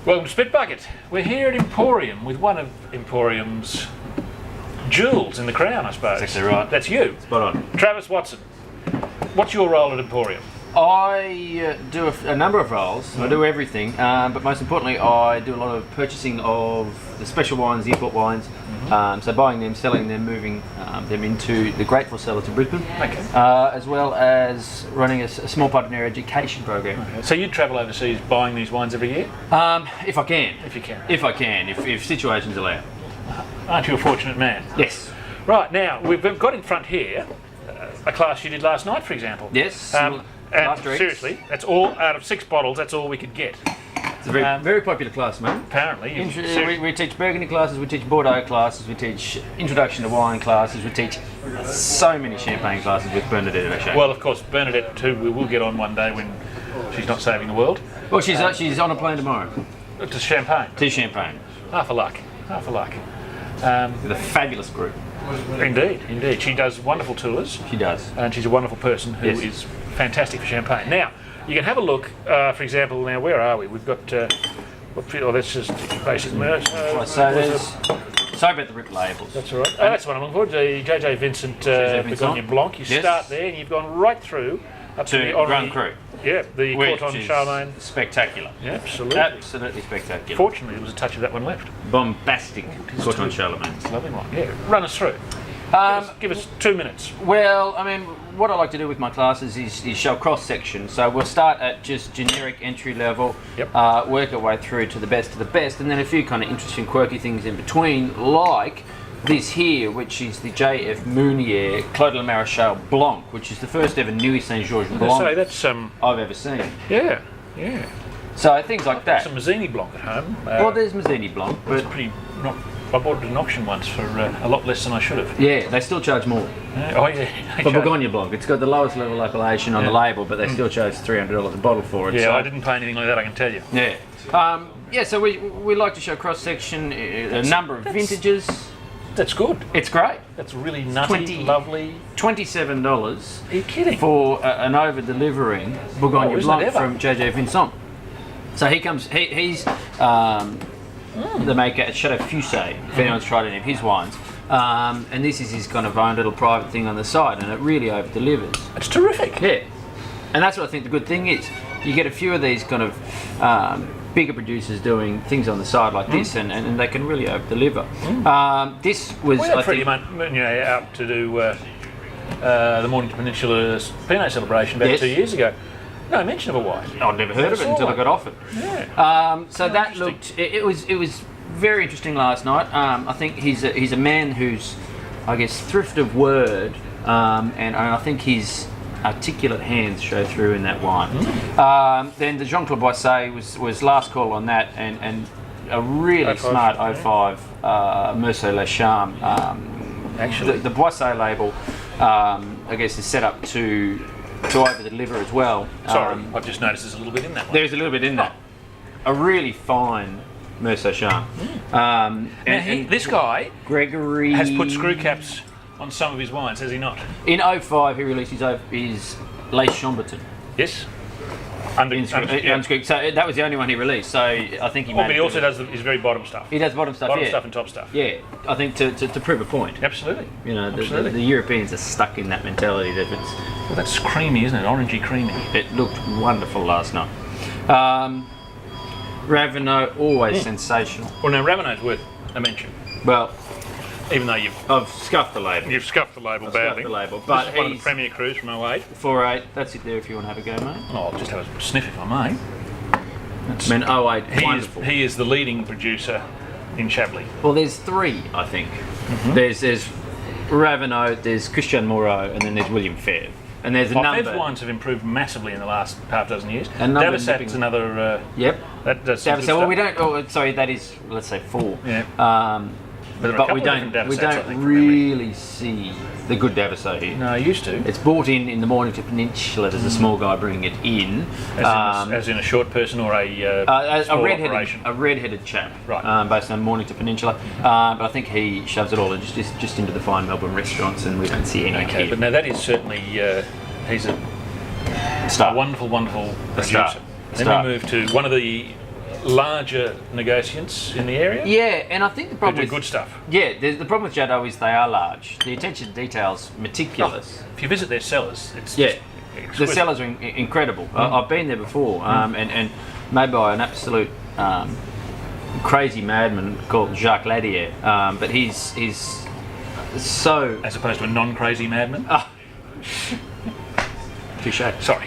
Welcome to Spitbucket. We're here at Emporium with one of Emporium's jewels in the crown, I suppose. That's exactly right. That's you. Spot on. Travis Watson, what's your role at Emporium? I do a number of roles. I do everything, but most importantly, I do a lot of purchasing of the special wines, the import wines. So buying them, selling them, moving them into the Grateful Cellar to Brisbane, as well as running a small part of their education program. Okay. So you travel overseas buying these wines every year? If I can. If you can. If I can, if situations allow. Aren't you a fortunate man? Yes. Right, now, we've got in front here a class you did last night, for example. Yes. And seriously, that's all, out of 6 bottles, that's all we could get. It's a very popular class, mate. Apparently. We teach Burgundy classes, we teach Bordeaux classes, we teach Introduction to Wine classes, we teach so many Champagne classes with Bernadette Vachon. Well, of course, Bernadette too, we will get on one day when she's not saving the world. Well, she's on a plane tomorrow. To Champagne. To Champagne. Half a luck. Half a luck. With a fabulous group. Indeed, indeed. She does wonderful tours. She does. And she's a wonderful person who is fantastic for Champagne. Now, you can have a look, for example, now where are we? We've got, that's just basic merch. Sorry about the ripped labels. That's all right. That's what I'm looking for, the JJ Vincent Bourgogre Blanc. You start there and you've gone right through up to the Grand Cru. Yeah, the Corton-Charlemagne. Spectacular. Yeah, absolutely. Absolutely spectacular. Fortunately, there was a touch of that one left. Bombastic Corton-Charlemagne. Lovely one. Yeah, run us through. Give us 2 minutes. Well, I mean, what I like to do with my classes is show cross-section. So we'll start at just generic entry level, work our way through to the best of the best, and then a few kind of interesting, quirky things in between, like this here, which is the J.F. Mugnier Clos de la Marechale Blanc, which is the first ever Nuit Saint-Georges Blanc I've ever seen. Yeah, yeah. So things like that. Some Mazzini Blanc at home. Well, there's Mazzini Blanc, but it's pretty. I bought it at an auction once for a lot less than I should have. Yeah, they still charge more. Oh yeah. For Bourgogne Blanc, it's got the lowest level appellation on the label, but they still charge $300 a bottle for it. Yeah, so. I didn't pay anything like that, I can tell you. Yeah. So we like to show cross section, a number of vintages. That's good. It's great. That's really nutty, lovely. $27. Are you kidding? For an over-delivering Bourgogne Blanc from JJ Vincent. So he comes. He's the maker at Chateau Fusset. If anyone's tried any of his wines, and this is his kind of own little private thing on the side, and it really over-delivers. It's terrific. Yeah, and that's what I think the good thing is. You get a few of these kind of bigger producers doing things on the side like this, and they can really over-deliver. This was, I think, Mugnier out to do the Mornington Peninsula Pinot celebration about 2 years ago. No mention of a white. I'd never heard of it until I got offered. Yeah. So that looked. It was very interesting last night. I think he's a man who's, I guess, thrift of word, and I think his articulate hands show through in that wine. Then the Jean-Claudis Boisset was last call on that, and a really smart 05 Merceau Les Charmes. Actually, the Boisset label, I guess, is set up to over-deliver as well. Sorry, I've just noticed there's a little bit in that one. There's a little bit in that. A really fine Merceau Charme. And this guy, Gregory, has put screw caps on some of his wines, has he not? In 05, he released his Les Chambertin. Yes. Unscrewed. So that was the only one he released. So I think he. But he also does his very bottom stuff. He does bottom stuff. Bottom stuff and top stuff. Yeah, I think to prove a point. Absolutely. You know, the Europeans are stuck in that mentality that it's. Well, that's creamy, isn't it? Orangey creamy. It looked wonderful last night. Raveneau, always sensational. Well, now Raveneau's worth a mention. Well, even though I've scuffed the label. You've scuffed the label badly. But this is one of the Premier Crus from 08. 4.8. That's it there if you want to have a go, mate. Oh, I'll just have a sniff if I may. I mean, 08, wonderful. He is the leading producer in Chablis. Well, there's 3, I think. There's Raveneau, there's Christian Moreau, and then there's William Febvre. And there's a number. Febvre wines have improved massively in the last half dozen years. Davosat's another. Yep. That's Davosat. Well, we don't. Oh, sorry, that is, let's say 4. Yeah. But we don't really see the good Davosat here. No, I used to. It's brought in the Mornington Peninsula. There's a small guy bringing it in. As in a short person or a small operation? A red-headed chap, right? Based on Mornington Peninsula. But I think he shoves it all just into the fine Melbourne restaurants, and we don't see any here. But now that is certainly he's a wonderful producer. Then we move to one of the larger negotiants in the area. Yeah, and I think the Who problem do with good stuff. yeah, the problem with Jadot is they are large. The attention to detail's meticulous. If you visit their cellars, it's Yeah, just the exquisite. cellars are incredible. I've been there before, and made by an absolute crazy madman called Jacques-Frederic. But he's so As opposed to a non-crazy madman. touche. Sorry.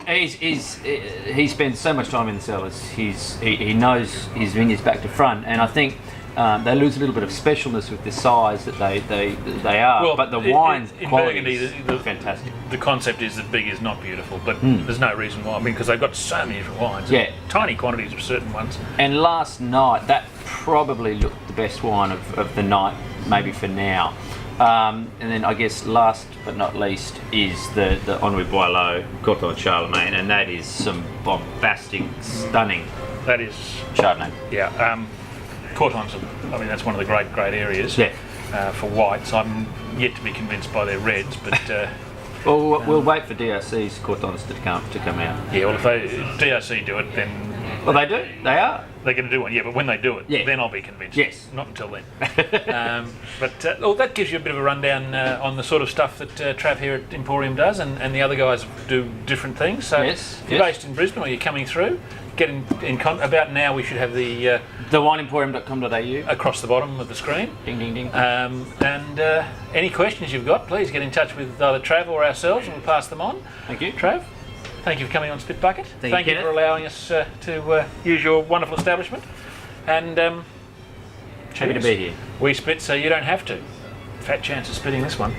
He spends so much time in the cellars. He knows his vineyards back to front, and I think they lose a little bit of specialness with the size that they are. Well, but the wines in quality Burgundy, is fantastic. The concept is that big is not beautiful, but there's no reason why. I mean, because they've got so many different wines. Yeah. Tiny quantities of certain ones. And last night, that probably looked the best wine of the night, maybe for now. And then I guess last but not least is the Henri Boillot Corton-Charlemagne, and that is some bombastic, stunning That is, Chardonnay. yeah. Cortons, I mean, that's one of the great areas Yeah. for whites. I'm yet to be convinced by their reds, but Well, we'll wait for DRC's Cortons to come out. yeah, well, if DRC do it, then Well, they do. They are. they're going to do one. Yeah, but when they do it, Yeah. then I'll be convinced. Yes. Not until then. Well, that gives you a bit of a rundown on the sort of stuff that Trav here at Emporium does, and the other guys do different things. So Yes, if you're based in Brisbane or you're coming through, get about now we should have the TheWineEmporium.com.au. across the bottom of the screen. Ding, ding, ding. And any questions you've got, please get in touch with either Trav or ourselves, and we'll pass them on. Thank you. Trav, thank you for coming on Spitbucket. Thank you, you for Kenneth. allowing us to use your wonderful establishment. And Happy to be here. we spit so you don't have to. Fat chance of spitting this one.